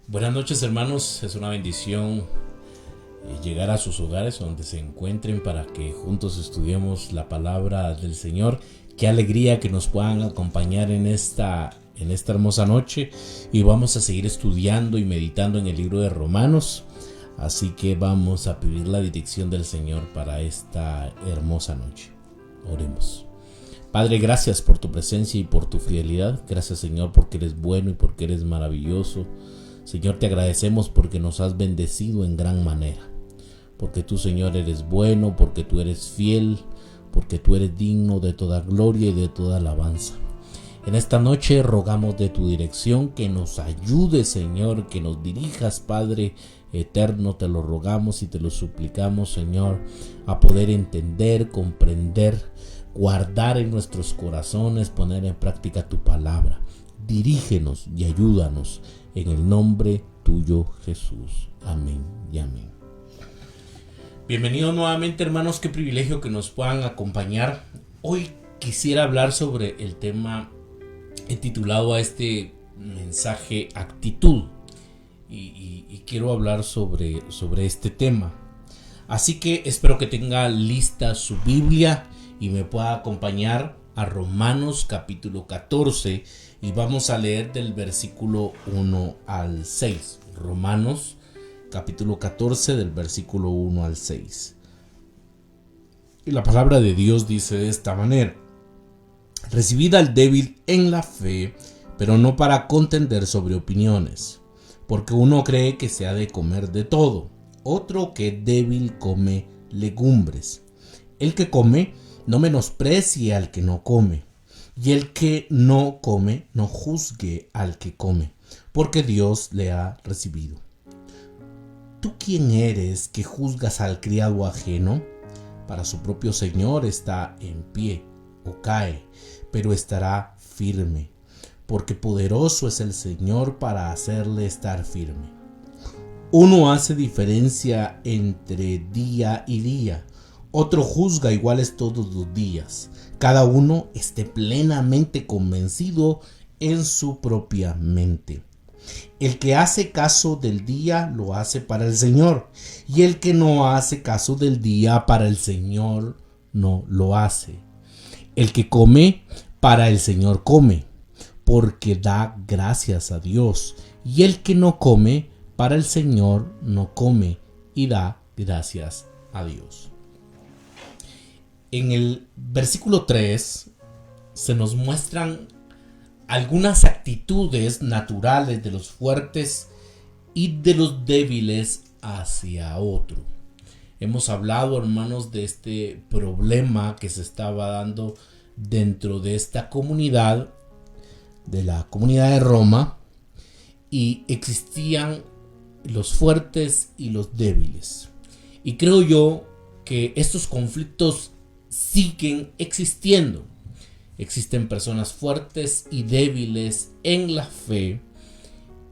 Buenas noches, hermanos, es una bendición llegar a sus hogares donde se encuentren para que juntos estudiemos la palabra del Señor. Qué alegría que nos puedan acompañar en esta hermosa noche, y vamos a seguir estudiando y meditando en el libro de Romanos. Así que vamos a pedir la dirección del Señor para esta hermosa noche. Oremos. Padre, gracias por tu presencia y por tu fidelidad. Gracias, Señor, porque eres bueno y porque eres maravilloso. Señor, te agradecemos porque nos has bendecido en gran manera. Porque tú, Señor, eres bueno, porque tú eres fiel, porque tú eres digno de toda gloria y de toda alabanza. En esta noche rogamos de tu dirección, que nos ayudes, Señor, que nos dirijas, Padre eterno. Te lo rogamos y te lo suplicamos, Señor, a poder entender, comprender, guardar en nuestros corazones, poner en práctica tu palabra. Dirígenos y ayúdanos en el nombre tuyo, Jesús. Amén y amén. Bienvenidos nuevamente, hermanos. Qué privilegio que nos puedan acompañar. Hoy quisiera hablar sobre el tema, he titulado a este mensaje actitud, y quiero hablar sobre este tema. Así que espero que tenga lista su Biblia y me pueda acompañar a Romanos capítulo 14, y vamos a leer del versículo 1 al 6. Romanos capítulo 14, del versículo 1 al 6. Y la palabra de Dios dice de esta manera: recibid al débil en la fe, pero no para contender sobre opiniones, porque uno cree que se ha de comer de todo, otro que débil come legumbres. El que come no menosprecie al que no come, y el que no come no juzgue al que come, porque Dios le ha recibido. ¿Tú quién eres que juzgas al criado ajeno? Para su propio Señor está en pie o cae, pero estará firme, porque poderoso es el Señor para hacerle estar firme. Uno hace diferencia entre día y día, otro juzga iguales todos los días. Cada uno esté plenamente convencido en su propia mente. El que hace caso del día lo hace para el Señor, y el que no hace caso del día para el Señor no lo hace. El que come, para el Señor come, porque da gracias a Dios, y el que no come, para el Señor no come y da gracias a Dios. En el versículo 3 se nos muestran algunas actitudes naturales de los fuertes y de los débiles hacia otro. Hemos hablado, hermanos, de este problema que se estaba dando dentro de esta comunidad, de la comunidad de Roma, y existían los fuertes y los débiles. Y creo yo que estos conflictos siguen existiendo. Existen personas fuertes y débiles en la fe,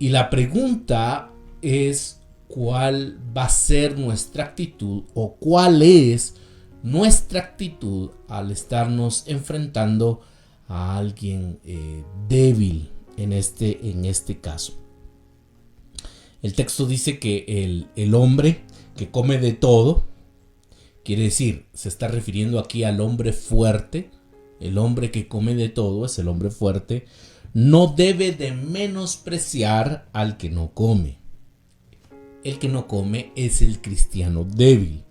y la pregunta es: ¿cuál va a ser nuestra actitud, o cuál es nuestra actitud al estarnos enfrentando a alguien débil en este caso? El texto dice que el hombre que come de todo, quiere decir, se está refiriendo aquí al hombre fuerte. El hombre que come de todo es el hombre fuerte. No debe de menospreciar al que no come. El que no come es el cristiano débil.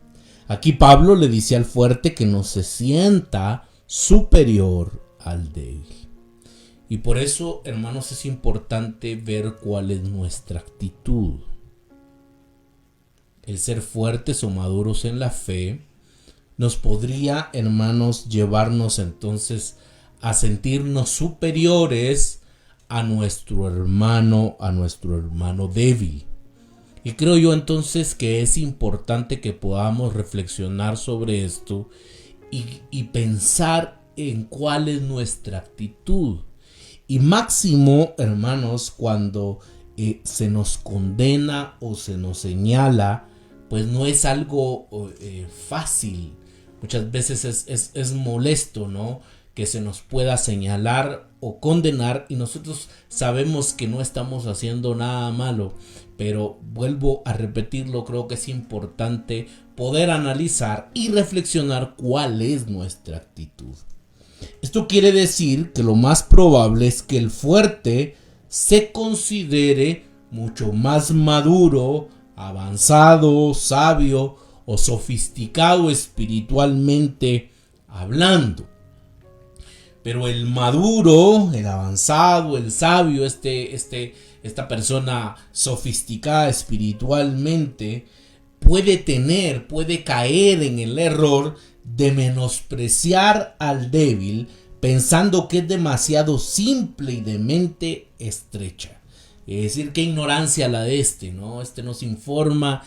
Aquí Pablo le dice al fuerte que no se sienta superior al débil. Y por eso, hermanos, es importante ver cuál es nuestra actitud. El ser fuertes o maduros en la fe nos podría, hermanos, llevarnos entonces a sentirnos superiores a nuestro hermano débil. Y creo yo entonces que es importante que podamos reflexionar sobre esto y pensar en cuál es nuestra actitud. Y máximo, hermanos, cuando se nos condena o se nos señala, pues no es algo fácil. Muchas veces es molesto, ¿no? que se nos pueda señalar o condenar, y nosotros sabemos que no estamos haciendo nada malo, pero vuelvo a repetirlo, creo que es importante poder analizar y reflexionar cuál es nuestra actitud. Esto quiere decir que lo más probable es que el fuerte se considere mucho más maduro, avanzado, sabio o sofisticado espiritualmente hablando. Pero el maduro, el avanzado, el sabio, esta persona sofisticada espiritualmente puede caer en el error de menospreciar al débil, pensando que es demasiado simple y de mente estrecha. Es decir, qué ignorancia la de ¿no? No se informa,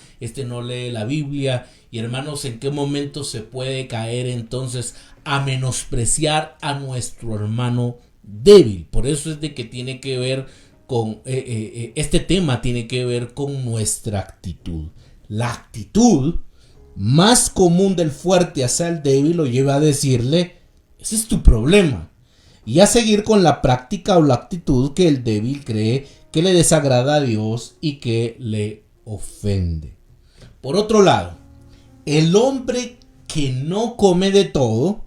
no lee la Biblia. Y hermanos, ¿en qué momento se puede caer entonces a menospreciar a nuestro hermano débil? Por eso es de que tiene que ver con, este tema tiene que ver con nuestra actitud. La actitud más común del fuerte hacia el débil lo lleva a decirle, ese es tu problema, y a seguir con la práctica o la actitud que el débil cree que le desagrada a Dios y que le ofende. Por otro lado, el hombre que no come de todo,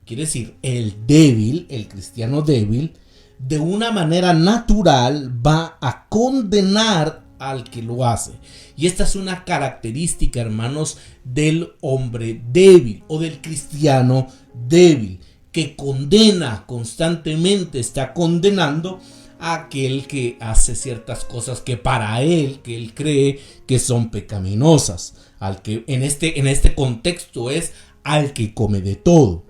quiere decir el débil, el cristiano débil, de una manera natural va a condenar al que lo hace. Y esta es una característica, hermanos, del hombre débil o del cristiano débil, que condena constantemente, está condenando a aquel que hace ciertas cosas que él cree que son pecaminosas. Al que en este contexto es al que come de todo.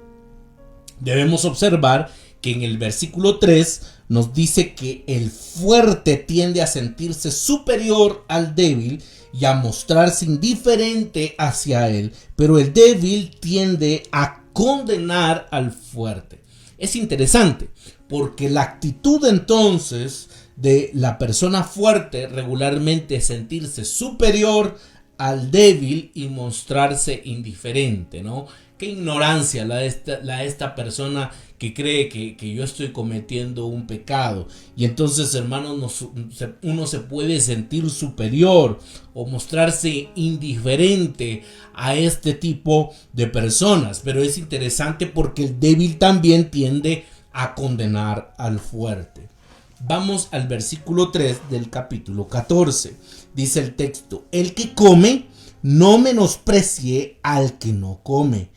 Debemos observar que en el versículo 3 nos dice que el fuerte tiende a sentirse superior al débil y a mostrarse indiferente hacia él, pero el débil tiende a condenar al fuerte. Es interesante porque la actitud entonces de la persona fuerte regularmente es sentirse superior al débil y mostrarse indiferente, ¿no? Qué ignorancia la de esta persona que cree que yo estoy cometiendo un pecado. Y entonces, hermanos, uno se puede sentir superior o mostrarse indiferente a este tipo de personas. Pero es interesante porque el débil también tiende a condenar al fuerte. Vamos al versículo 3 del capítulo 14. Dice el texto: el que come no menosprecie al que no come,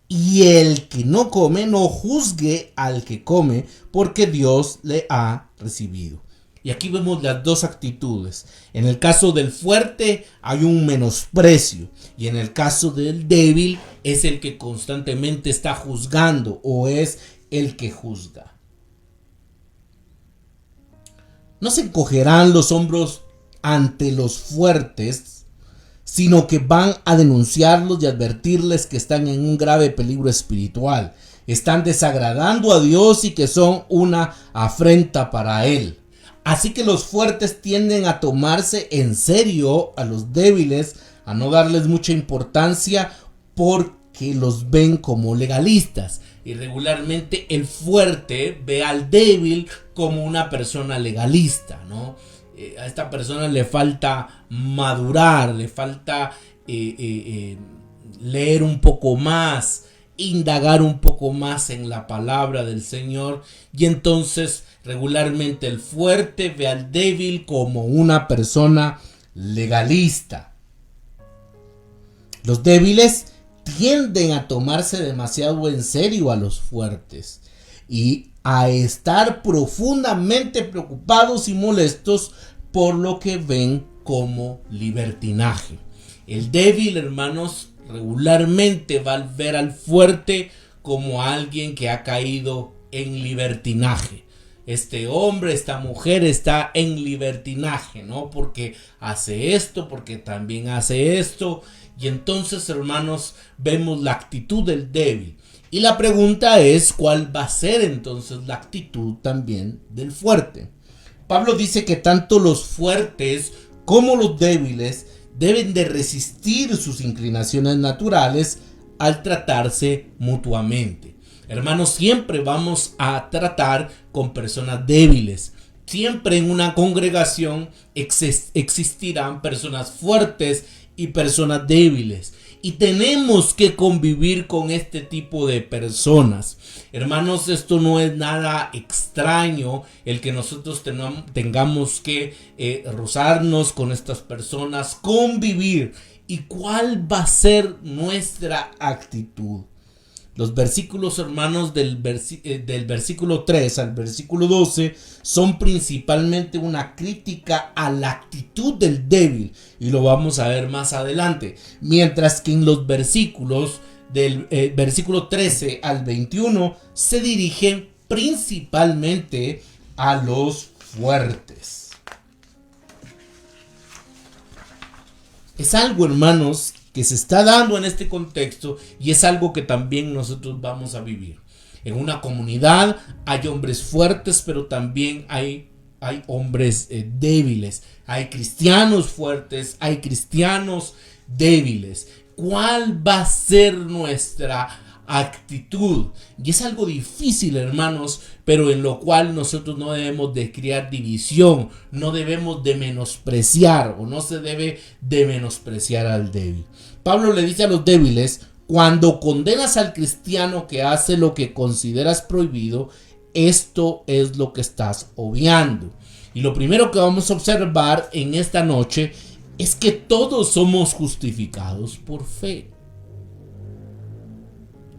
y el que no come no juzgue al que come, porque Dios le ha recibido. Y aquí vemos las dos actitudes. En el caso del fuerte hay un menosprecio, y en el caso del débil es el que constantemente está juzgando, o es el que juzga. No se encogerán los hombros ante los fuertes, sino que van a denunciarlos y advertirles que están en un grave peligro espiritual, están desagradando a Dios y que son una afrenta para Él. Así que los fuertes tienden a tomarse en serio a los débiles, a no darles mucha importancia porque los ven como legalistas. Y regularmente el fuerte ve al débil como una persona legalista, ¿no? A esta persona le falta madurar, le falta leer un poco más, indagar un poco más en la palabra del Señor, y entonces regularmente el fuerte ve al débil como una persona legalista. Los débiles tienden a tomarse demasiado en serio a los fuertes y a estar profundamente preocupados y molestos por lo que ven como libertinaje. El débil, hermanos, regularmente va a ver al fuerte como alguien que ha caído en libertinaje. Este hombre, esta mujer está en libertinaje, ¿no? Porque hace esto, porque también hace esto. Y entonces, hermanos, vemos la actitud del débil. Y la pregunta es, ¿cuál va a ser entonces la actitud también del fuerte? Pablo dice que tanto los fuertes como los débiles deben de resistir sus inclinaciones naturales al tratarse mutuamente. Hermanos, siempre vamos a tratar con personas débiles. Siempre en una congregación existirán personas fuertes y personas débiles. Y tenemos que convivir con este tipo de personas. Hermanos, esto no es nada extraño el que nosotros tengamos que rozarnos con estas personas, convivir. ¿Y cuál va a ser nuestra actitud? Los versículos, hermanos, del versículo 3 al versículo 12 son principalmente una crítica a la actitud del débil, y lo vamos a ver más adelante. Mientras que en los versículos del versículo 13 al 21 se dirigen principalmente a los fuertes. Es algo, hermanos, que se está dando en este contexto, y es algo que también nosotros vamos a vivir. En una comunidad hay hombres fuertes, pero también hay hombres débiles. Hay cristianos fuertes, hay cristianos débiles. ¿Cuál va a ser nuestra actitud? Y es algo difícil, hermanos, pero en lo cual nosotros no debemos de crear división, no debemos de menospreciar, o no se debe de menospreciar al débil. Pablo le dice a los débiles: cuando condenas al cristiano que hace lo que consideras prohibido, esto es lo que estás obviando. Y lo primero que vamos a observar en esta noche es que todos somos justificados por fe.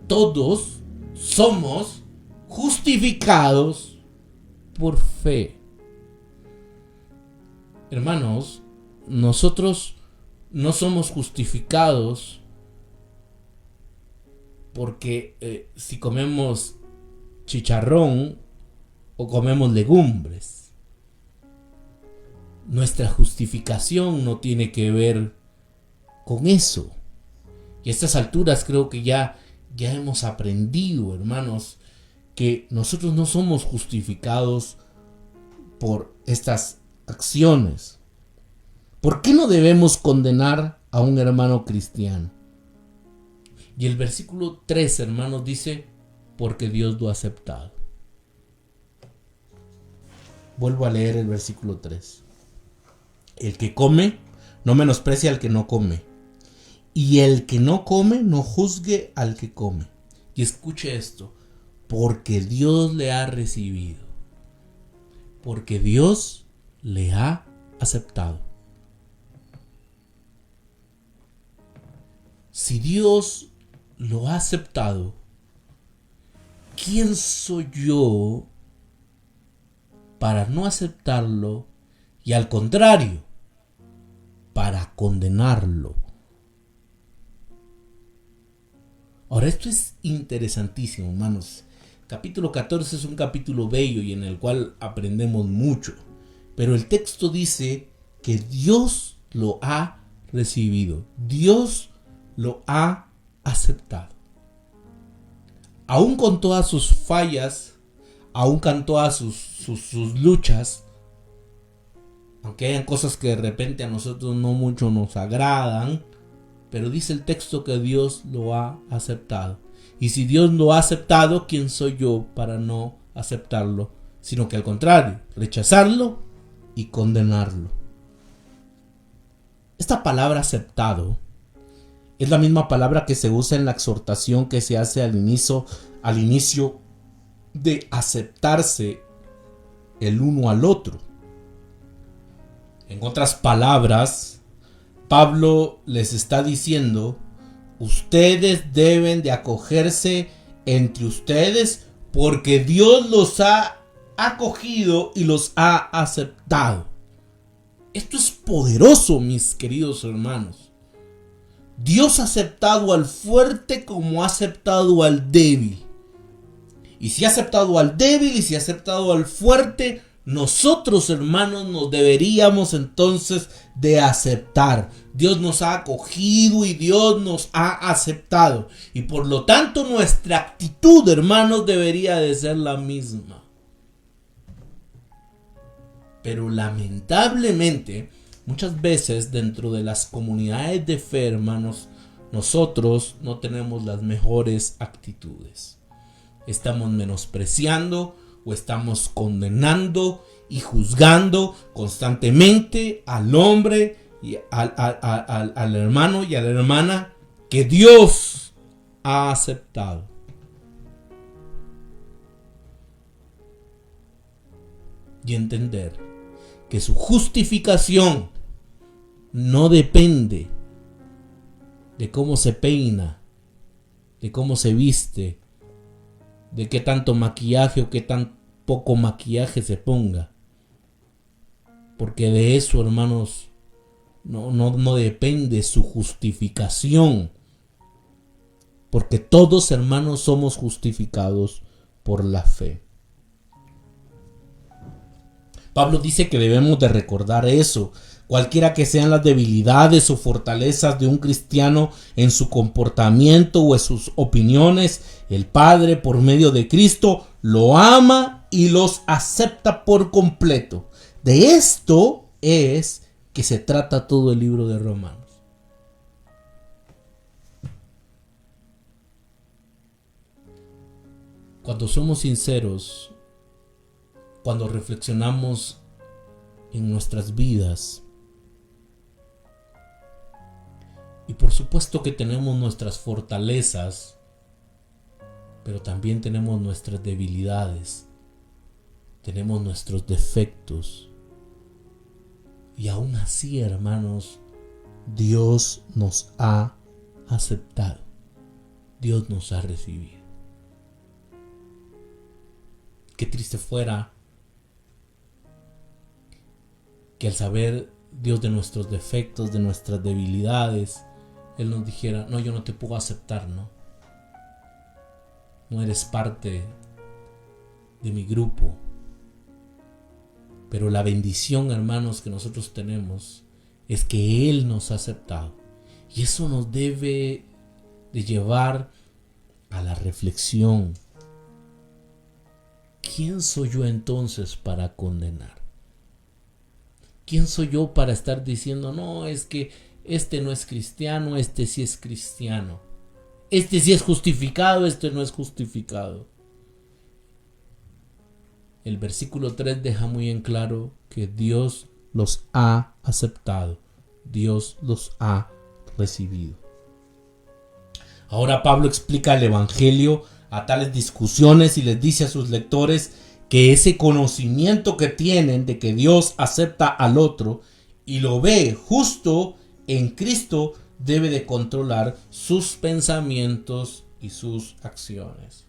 Todos somos justificados por fe. Hermanos, nosotros no somos justificados porque si comemos chicharrón o comemos legumbres. Nuestra justificación no tiene que ver con eso. Y a estas alturas creo que ya hemos aprendido, hermanos, que nosotros no somos justificados por estas acciones. ¿Por qué no debemos condenar a un hermano cristiano? Y el versículo 3, hermanos, dice: porque Dios lo ha aceptado. Vuelvo a leer el versículo 3. El que come no menosprecia al que no come, y el que no come no juzgue al que come. Y escuche esto: porque Dios le ha recibido, porque Dios le ha aceptado. Si Dios lo ha aceptado, ¿quién soy yo para no aceptarlo y, al contrario, para condenarlo? Ahora, esto es interesantísimo, hermanos. Capítulo 14 es un capítulo bello y en el cual aprendemos mucho. Pero el texto dice que Dios lo ha recibido. Dios lo ha aceptado. Aún con todas sus fallas, aún con todas sus luchas, aunque hayan cosas que de repente a nosotros no mucho nos agradan, pero dice el texto que Dios lo ha aceptado. Y si Dios lo ha aceptado, ¿quién soy yo para no aceptarlo? Sino que al contrario, rechazarlo y condenarlo. Esta palabra aceptado es la misma palabra que se usa en la exhortación que se hace al inicio de aceptarse el uno al otro. En otras palabras, Pablo les está diciendo: ustedes deben de acogerse entre ustedes porque Dios los ha acogido y los ha aceptado. Esto es poderoso, mis queridos hermanos. Dios ha aceptado al fuerte como ha aceptado al débil. Y si ha aceptado al débil y si ha aceptado al fuerte, nosotros, hermanos, nos deberíamos entonces de aceptar. Dios nos ha acogido y Dios nos ha aceptado. Y por lo tanto nuestra actitud, hermanos, debería de ser la misma. Pero lamentablemente, muchas veces dentro de las comunidades de fe, hermanos, nosotros no tenemos las mejores actitudes. estamos menospreciando o estamos condenando y juzgando constantemente al hombre y al hermano y a la hermana que Dios ha aceptado. Y entender que su justificación no depende de cómo se peina, de cómo se viste, de qué tanto maquillaje o qué tan poco maquillaje se ponga. Porque de eso, hermanos, no depende su justificación. Porque todos, hermanos, somos justificados por la fe. Pablo dice que debemos de recordar eso. Cualquiera que sean las debilidades o fortalezas de un cristiano en su comportamiento o en sus opiniones, el Padre, por medio de Cristo, lo ama y los acepta por completo. De esto es que se trata todo el libro de Romanos. Cuando somos sinceros, cuando reflexionamos en nuestras vidas, y por supuesto que tenemos nuestras fortalezas, pero también tenemos nuestras debilidades, tenemos nuestros defectos, y aún así, hermanos, Dios nos ha aceptado, Dios nos ha recibido. Qué triste fuera que al saber Dios de nuestros defectos, de nuestras debilidades, Él nos dijera: no, yo no te puedo aceptar, no eres parte de mi grupo. Pero la bendición, hermanos, que nosotros tenemos es que Él nos ha aceptado, y eso nos debe de llevar a la reflexión. ¿Quién soy yo entonces para condenar? ¿Quién soy yo para estar diciendo: no, es que este no es cristiano, este sí es cristiano, este sí es justificado, este no es justificado? El versículo 3 deja muy en claro que Dios los ha aceptado, Dios los ha recibido. Ahora Pablo explica el evangelio a tales discusiones y les dice a sus lectores que ese conocimiento que tienen de que Dios acepta al otro y lo ve justo en Cristo debe de controlar sus pensamientos y sus acciones.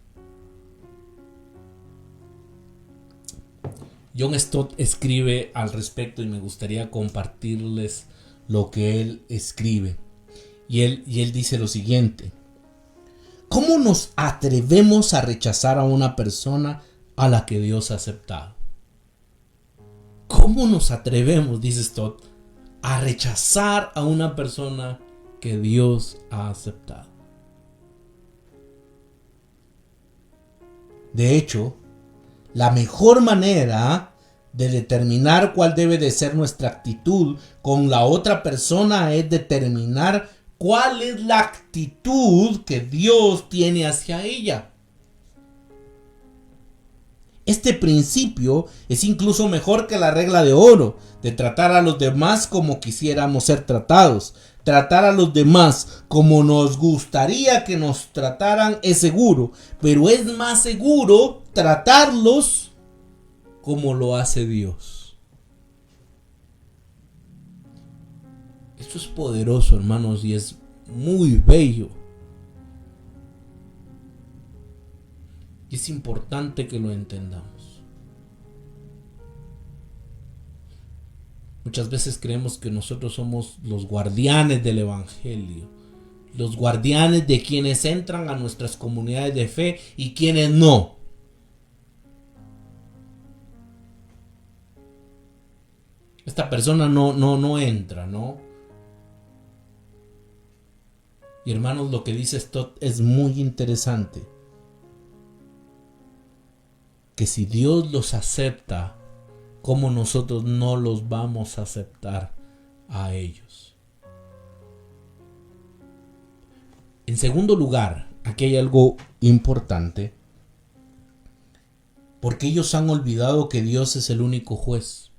John Stott escribe al respecto y me gustaría compartirles lo que él escribe. Y él dice lo siguiente: ¿cómo nos atrevemos a rechazar a una persona a la que Dios ha aceptado? ¿Cómo nos atrevemos, dice Stott, a rechazar a una persona que Dios ha aceptado? De hecho, la mejor manera de determinar cuál debe de ser nuestra actitud con la otra persona es determinar cuál es la actitud que Dios tiene hacia ella. Este principio es incluso mejor que la regla de oro, de tratar a los demás como quisiéramos ser tratados. Tratar a los demás como nos gustaría que nos trataran es seguro, pero es más seguro tratarlos como lo hace Dios. Esto es poderoso, hermanos, y es muy bello. Y es importante que lo entendamos. Muchas veces creemos que nosotros somos los guardianes del evangelio, los guardianes de quienes entran a nuestras comunidades de fe y quienes no. Esta persona no entra, ¿no? Y hermanos, lo que dice Stott es muy interesante. Que si Dios los acepta, ¿cómo nosotros no los vamos a aceptar a ellos? En segundo lugar, aquí hay algo importante. Porque ellos han olvidado que Dios es el único juez.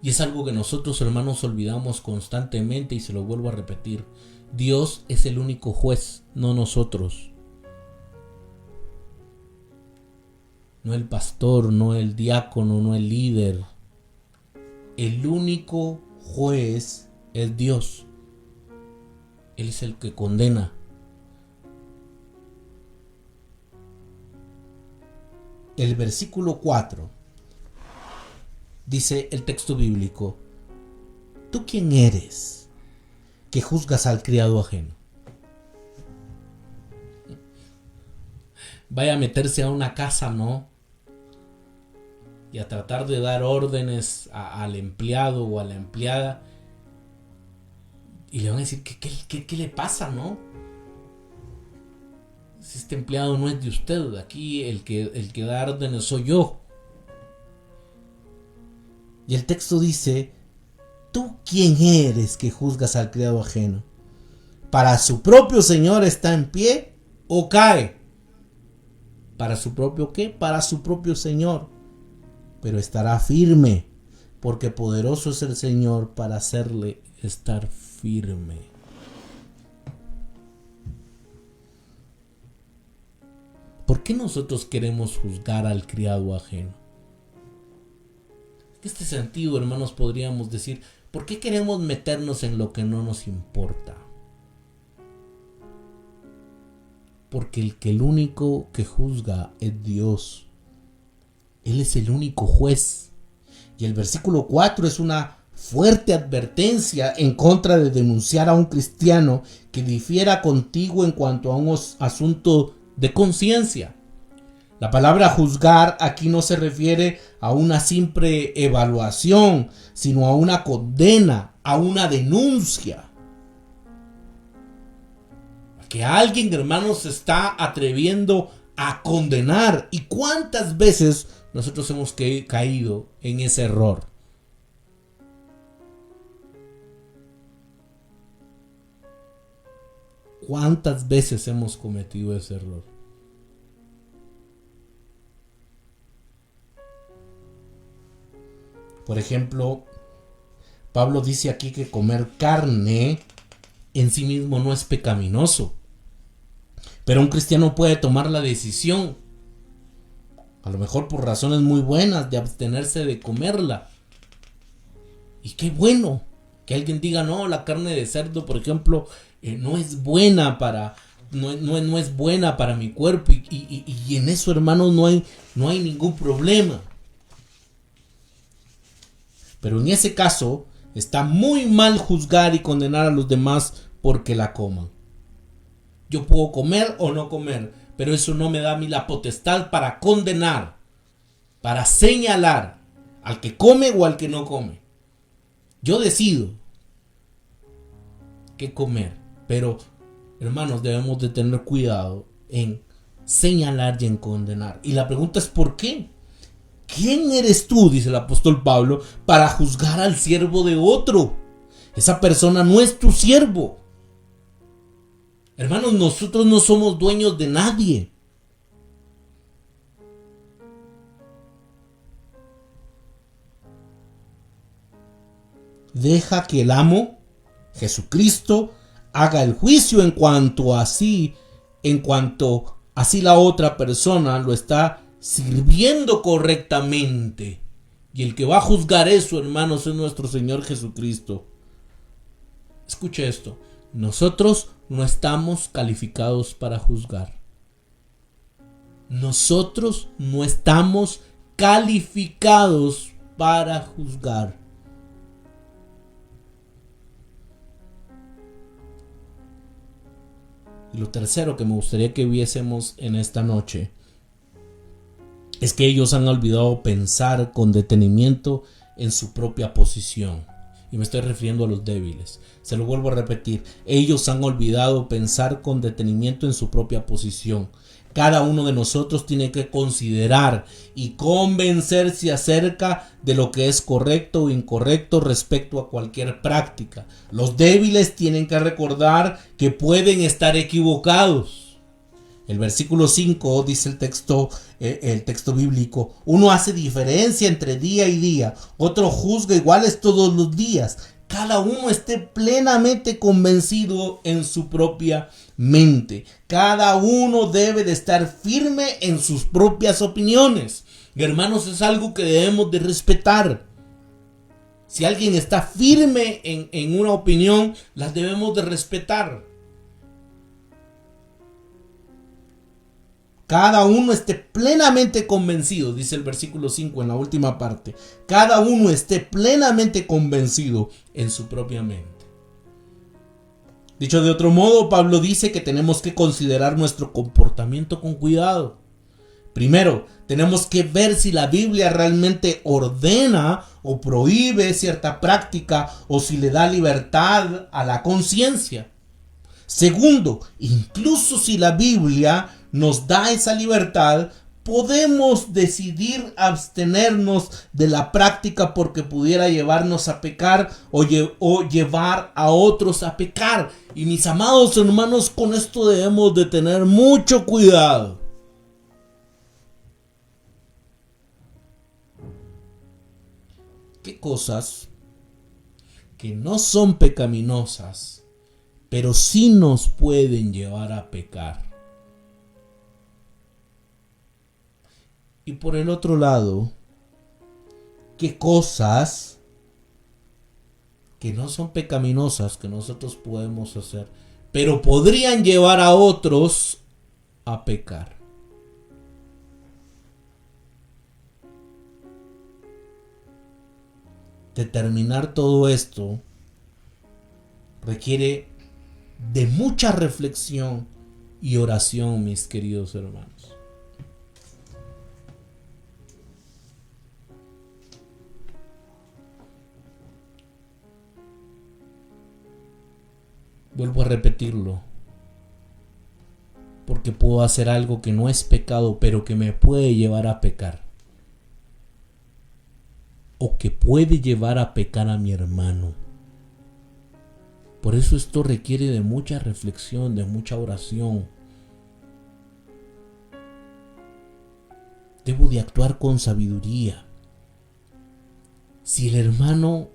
Y es algo que nosotros, hermanos, olvidamos constantemente, y se lo vuelvo a repetir. Dios es el único juez, no nosotros. No el pastor, no el diácono, no el líder. El único juez es Dios. Él es el que condena. El versículo 4 dice el texto bíblico: ¿tú quién eres que juzgas al criado ajeno? Vaya a meterse a una casa, ¿no? Y a tratar de dar órdenes al empleado o a la empleada. Y le van a decir, ¿qué le pasa, no? Si este empleado no es de usted, aquí el que da órdenes soy yo. Y el texto dice: ¿tú quién eres que juzgas al criado ajeno? ¿Para su propio señor está en pie o cae? ¿Para su propio qué? Para su propio señor. Pero estará firme, porque poderoso es el Señor para hacerle estar firme. ¿Por qué nosotros queremos juzgar al criado ajeno? En este sentido, hermanos, podríamos decir, ¿por qué queremos meternos en lo que no nos importa? Porque el único que juzga es Dios. Él es el único juez. Y el versículo 4 es una fuerte advertencia en contra de denunciar a un cristiano que difiera contigo en cuanto a un asunto de conciencia. La palabra juzgar aquí no se refiere a una simple evaluación, sino a una condena, a una denuncia. Que alguien, hermanos, se está atreviendo a condenar. ¿Y cuántas veces nosotros hemos caído en ese error? ¿Cuántas veces hemos cometido ese error? Por ejemplo, Pablo dice aquí que comer carne en sí mismo no es pecaminoso. Pero un cristiano puede tomar la decisión, a lo mejor por razones muy buenas, de abstenerse de comerla. Y qué bueno que alguien diga, no, la carne de cerdo, por ejemplo, no es buena para mi cuerpo. Y en eso, hermanos, no hay ningún problema. Pero en ese caso, está muy mal juzgar y condenar a los demás porque la coman. Yo puedo comer o no comer, pero eso no me da a mí la potestad para condenar, para señalar al que come o al que no come. Yo decido qué comer, pero hermanos, debemos de tener cuidado en señalar y en condenar. Y la pregunta es ¿por qué? ¿Quién eres tú, dice el apóstol Pablo, para juzgar al siervo de otro? Esa persona no es tu siervo. Hermanos, nosotros no somos dueños de nadie. Deja que el amo, Jesucristo, haga el juicio en cuanto así la otra persona lo está sirviendo correctamente. Y el que va a juzgar eso, hermanos, es nuestro Señor Jesucristo. Escuche esto. Nosotros no estamos calificados para juzgar. Nosotros no estamos calificados para juzgar. Y lo tercero que me gustaría que viésemos en esta noche es que ellos han olvidado pensar con detenimiento en su propia posición. Y me estoy refiriendo a los débiles. Se lo vuelvo a repetir. Ellos han olvidado pensar con detenimiento en su propia posición. Cada uno de nosotros tiene que considerar y convencerse acerca de lo que es correcto o incorrecto respecto a cualquier práctica. Los débiles tienen que recordar que pueden estar equivocados. El versículo 5 dice el texto bíblico: uno hace diferencia entre día y día, otro juzga iguales todos los días. Cada uno esté plenamente convencido en su propia mente. Cada uno debe de estar firme en sus propias opiniones. Hermanos, es algo que debemos de respetar. Si alguien está firme en una opinión, las debemos de respetar. Cada uno esté plenamente convencido, dice el versículo 5 en la última parte. Cada uno esté plenamente convencido en su propia mente. Dicho de otro modo, Pablo dice que tenemos que considerar nuestro comportamiento con cuidado. Primero, tenemos que ver si la Biblia realmente ordena o prohíbe cierta práctica o si le da libertad a la conciencia. Segundo, incluso si la Biblia nos da esa libertad, podemos decidir abstenernos de la práctica porque pudiera llevarnos a pecar o llevar a otros a pecar. Y mis amados hermanos, con esto debemos de tener mucho cuidado. ¿Qué cosas que no son pecaminosas, pero sí nos pueden llevar a pecar? Y por el otro lado, ¿qué cosas que no son pecaminosas que nosotros podemos hacer, pero podrían llevar a otros a pecar? Determinar todo esto requiere de mucha reflexión y oración, mis queridos hermanos. Vuelvo a repetirlo, porque puedo hacer algo que no es pecado, pero que me puede llevar a pecar, o que puede llevar a pecar a mi hermano. Por eso esto requiere de mucha reflexión, de mucha oración. Debo de actuar con sabiduría. Si el hermano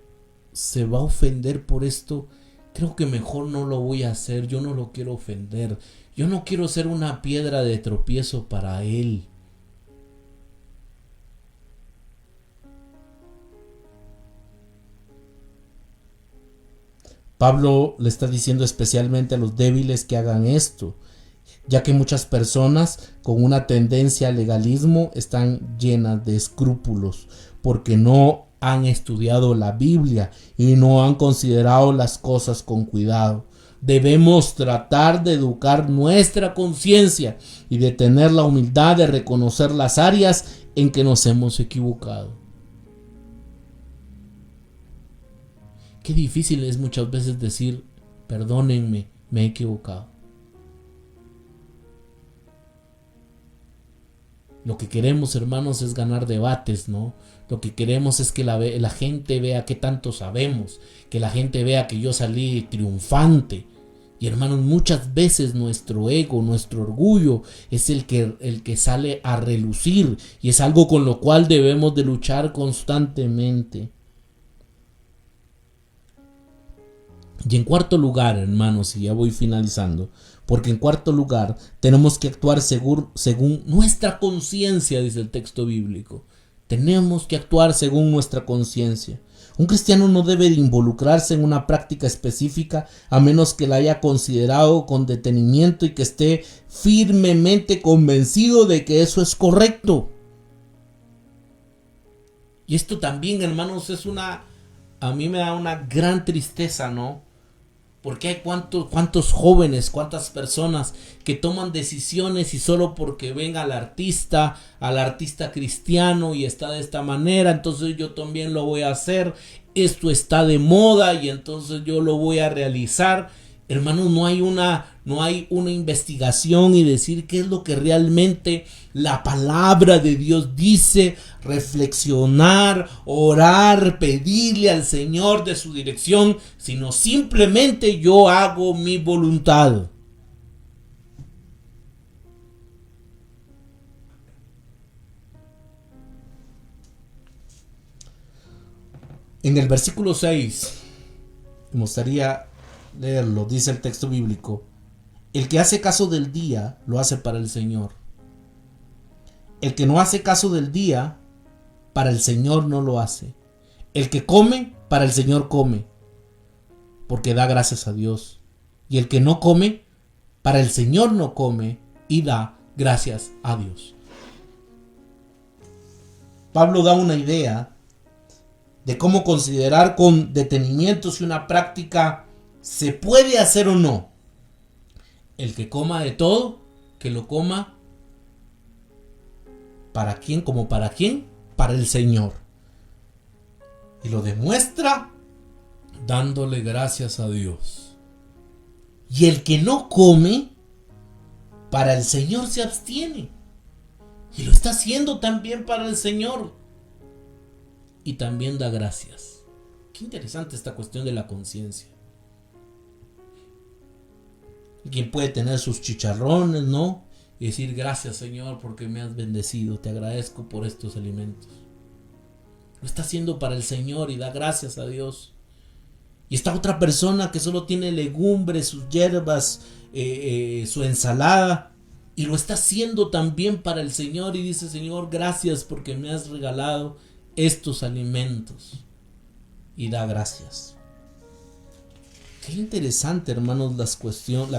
se va a ofender por esto, creo que mejor no lo voy a hacer. Yo no lo quiero ofender. Yo no quiero ser una piedra de tropiezo para él. Pablo le está diciendo especialmente a los débiles que hagan esto, ya que muchas personas con una tendencia al legalismo están llenas de escrúpulos, porque no han estudiado la Biblia y no han considerado las cosas con cuidado. Debemos tratar de educar nuestra conciencia y de tener la humildad de reconocer las áreas en que nos hemos equivocado. Qué difícil es muchas veces decir: perdónenme, me he equivocado. Lo que queremos, hermanos, es ganar debates, ¿no? Lo que queremos es que la gente vea qué tanto sabemos, que la gente vea que yo salí triunfante. Y hermanos, muchas veces nuestro ego, nuestro orgullo es el que sale a relucir, y es algo con lo cual debemos de luchar constantemente. Y en cuarto lugar, hermanos, y ya voy finalizando, porque en cuarto lugar tenemos que actuar según nuestra conciencia, dice el texto bíblico. Tenemos que actuar según nuestra conciencia. Un cristiano no debe de involucrarse en una práctica específica a menos que la haya considerado con detenimiento y que esté firmemente convencido de que eso es correcto. Y esto también, hermanos, a mí me da una gran tristeza, ¿no? Porque hay cuántos jóvenes, cuántas personas que toman decisiones y solo porque ven al artista cristiano y está de esta manera, entonces yo también lo voy a hacer. Esto está de moda y entonces yo lo voy a realizar. Hermanos, no hay una investigación y decir qué es lo que realmente la palabra de Dios dice, reflexionar, orar, pedirle al Señor de su dirección, sino simplemente yo hago mi voluntad. En el versículo 6, me gustaría leerlo, dice el texto bíblico: el que hace caso del día, lo hace para el Señor. El que no hace caso del día, para el Señor no lo hace. El que come, para el Señor come, porque da gracias a Dios. Y el que no come, para el Señor no come y da gracias a Dios. Pablo da una idea de cómo considerar con detenimiento si una práctica se puede hacer o no. El que coma de todo, que lo coma. ¿Para quién? ¿Como para quién? Para el Señor. Y lo demuestra dándole gracias a Dios. Y el que no come, para el Señor se abstiene. Y lo está haciendo también para el Señor. Y también da gracias. Qué interesante esta cuestión de la conciencia. Quien puede tener sus chicharrones, ¿no? Y decir: gracias, Señor, porque me has bendecido. Te agradezco por estos alimentos. Lo está haciendo para el Señor y da gracias a Dios. Y esta otra persona que solo tiene legumbres, sus hierbas, su ensalada, y lo está haciendo también para el Señor y dice: Señor, gracias porque me has regalado estos alimentos, y da gracias. Qué interesante, hermanos, la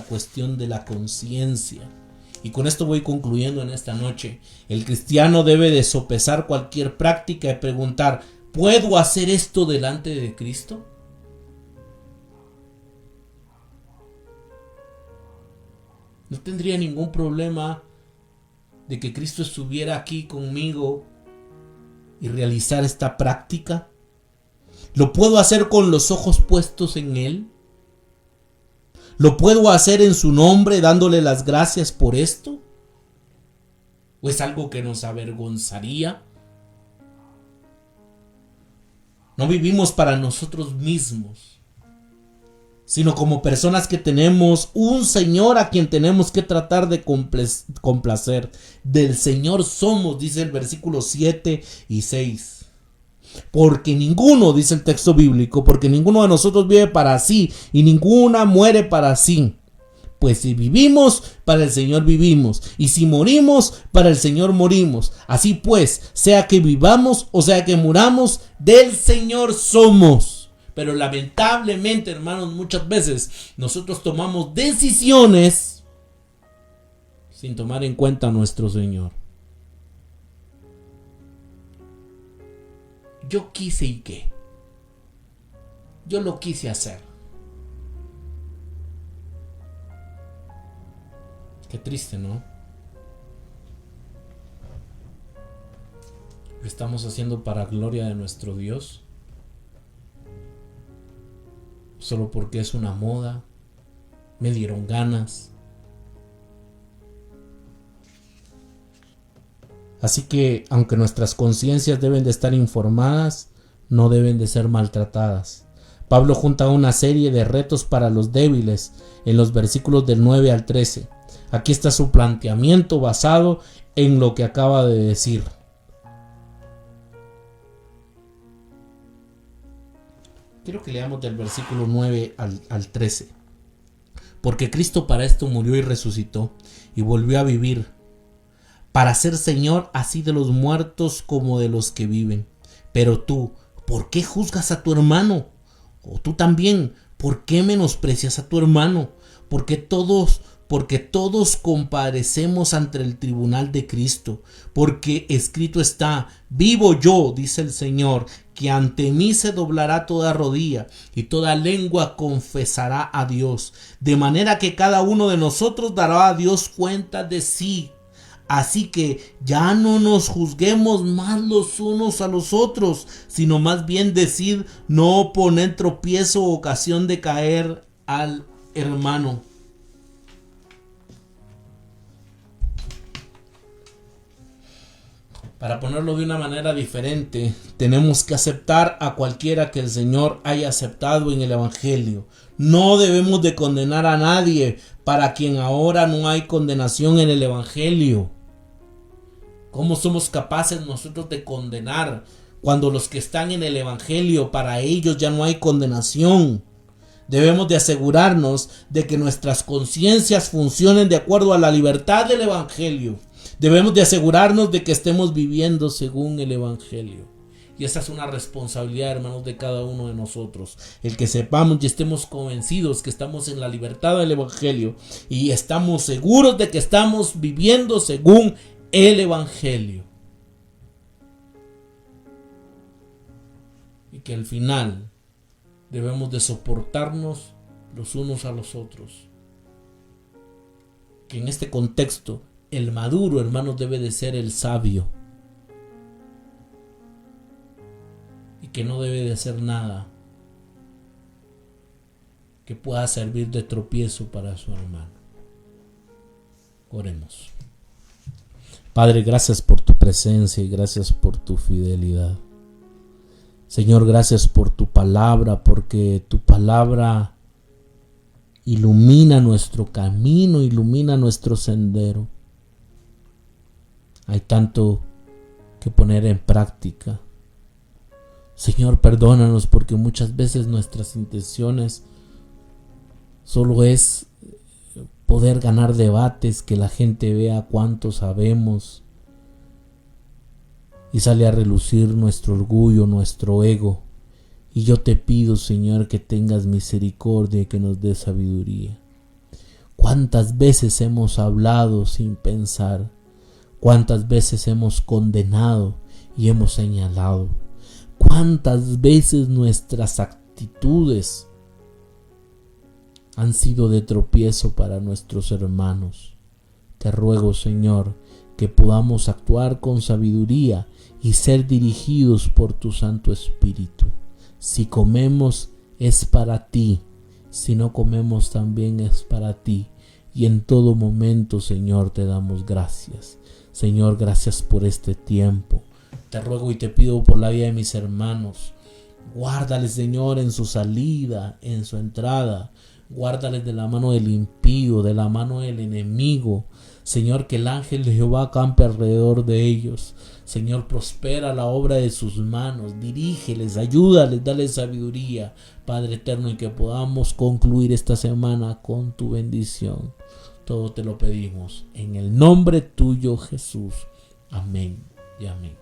cuestión de la conciencia. Y con esto voy concluyendo en esta noche. El cristiano debe de sopesar cualquier práctica y preguntar: ¿puedo hacer esto delante de Cristo? No tendría ningún problema de que Cristo estuviera aquí conmigo y realizar esta práctica. ¿Lo puedo hacer con los ojos puestos en Él? ¿Lo puedo hacer en su nombre dándole las gracias por esto? ¿O es algo que nos avergonzaría? No vivimos para nosotros mismos, sino como personas que tenemos un Señor a quien tenemos que tratar de complacer. Del Señor somos, dice el versículo 7 y 6. Porque ninguno, dice el texto bíblico, porque ninguno de nosotros vive para sí y ninguna muere para sí. Pues si vivimos, para el Señor vivimos, y si morimos, para el Señor morimos. Así pues, sea que vivamos o sea que muramos, del Señor somos. Pero lamentablemente, hermanos, muchas veces nosotros tomamos decisiones sin tomar en cuenta a nuestro Señor. Yo quise y qué. Yo lo quise hacer. Qué triste, ¿no? Lo estamos haciendo para gloria de nuestro Dios. Solo porque es una moda. Me dieron ganas. Así que, aunque nuestras conciencias deben de estar informadas, no deben de ser maltratadas. Pablo junta una serie de retos para los débiles en los versículos del 9 al 13. Aquí está su planteamiento basado en lo que acaba de decir. Quiero que leamos del versículo 9 al 13. Porque Cristo para esto murió y resucitó y volvió a vivir, para ser Señor así de los muertos como de los que viven. Pero tú, ¿por qué juzgas a tu hermano? O tú también, ¿por qué menosprecias a tu hermano? Porque todos comparecemos ante el tribunal de Cristo. Porque escrito está: vivo yo, dice el Señor, que ante mí se doblará toda rodilla y toda lengua confesará a Dios. De manera que cada uno de nosotros dará a Dios cuenta de sí. Así que ya no nos juzguemos más los unos a los otros, sino más bien decid: no poner tropiezo o ocasión de caer al hermano. Para ponerlo de una manera diferente, tenemos que aceptar a cualquiera que el Señor haya aceptado en el Evangelio. No debemos de condenar a nadie para quien ahora no hay condenación en el Evangelio. ¿Cómo somos capaces nosotros de condenar Cuando los que están en el Evangelio, para ellos ya no hay condenación. Debemos de asegurarnos de que nuestras conciencias funcionen de acuerdo a la libertad del Evangelio. Debemos de asegurarnos de que estemos viviendo según el Evangelio. Y esa es una responsabilidad, hermanos, de cada uno de nosotros. El que sepamos y estemos convencidos que estamos en la libertad del Evangelio y estamos seguros de que estamos viviendo según el Evangelio. Y que al final debemos de soportarnos los unos a los otros. Que en este contexto el maduro, hermanos, debe de ser el sabio. Y que no debe de hacer nada que pueda servir de tropiezo para su hermano. Oremos. Padre, gracias por tu presencia y gracias por tu fidelidad. Señor, gracias por tu palabra, porque tu palabra ilumina nuestro camino, ilumina nuestro sendero. Hay tanto que poner en práctica. Señor, perdónanos porque muchas veces nuestras intenciones solo es poder ganar debates, que la gente vea cuánto sabemos y sale a relucir nuestro orgullo, nuestro ego. Y yo te pido, Señor, que tengas misericordia y que nos des sabiduría. ¿Cuántas veces hemos hablado sin pensar? ¿Cuántas veces hemos condenado y hemos señalado? ¿Cuántas veces nuestras actitudes han sido de tropiezo para nuestros hermanos? Te ruego, Señor, que podamos actuar con sabiduría y ser dirigidos por tu Santo Espíritu. Si comemos es para ti, si no comemos también es para ti. Y en todo momento, Señor, te damos gracias. Señor, gracias por este tiempo. Te ruego y te pido por la vida de mis hermanos. Guárdales, Señor, en su salida, en su entrada. Guárdales de la mano del impío, de la mano del enemigo. Señor, que el ángel de Jehová campe alrededor de ellos. Señor, prospera la obra de sus manos. Dirígeles, ayúdales, dale sabiduría, Padre eterno, y que podamos concluir esta semana con tu bendición. Todo te lo pedimos en el nombre tuyo, Jesús. Amén y amén.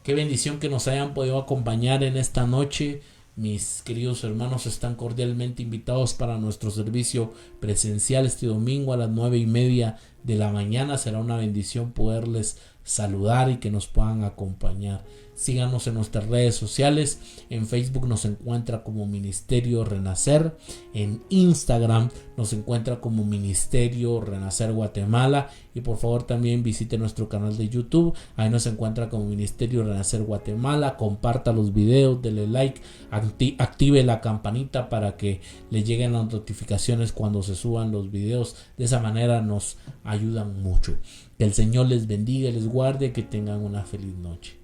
Qué bendición que nos hayan podido acompañar en esta noche. Mis queridos hermanos están cordialmente invitados para nuestro servicio presencial este domingo a las 9:30 de la mañana. Será una bendición poderles saludar y que nos puedan acompañar. Síganos en nuestras redes sociales. En Facebook nos encuentra como Ministerio Renacer. En Instagram nos encuentra como Ministerio Renacer Guatemala. Y por favor también visite nuestro canal de YouTube. Ahí nos encuentra como Ministerio Renacer Guatemala. Comparta los videos, dele like, active la campanita para que le lleguen las notificaciones cuando se suban los videos. De esa manera nos ayudan mucho. Que el Señor les bendiga y les guarde. Que tengan una feliz noche.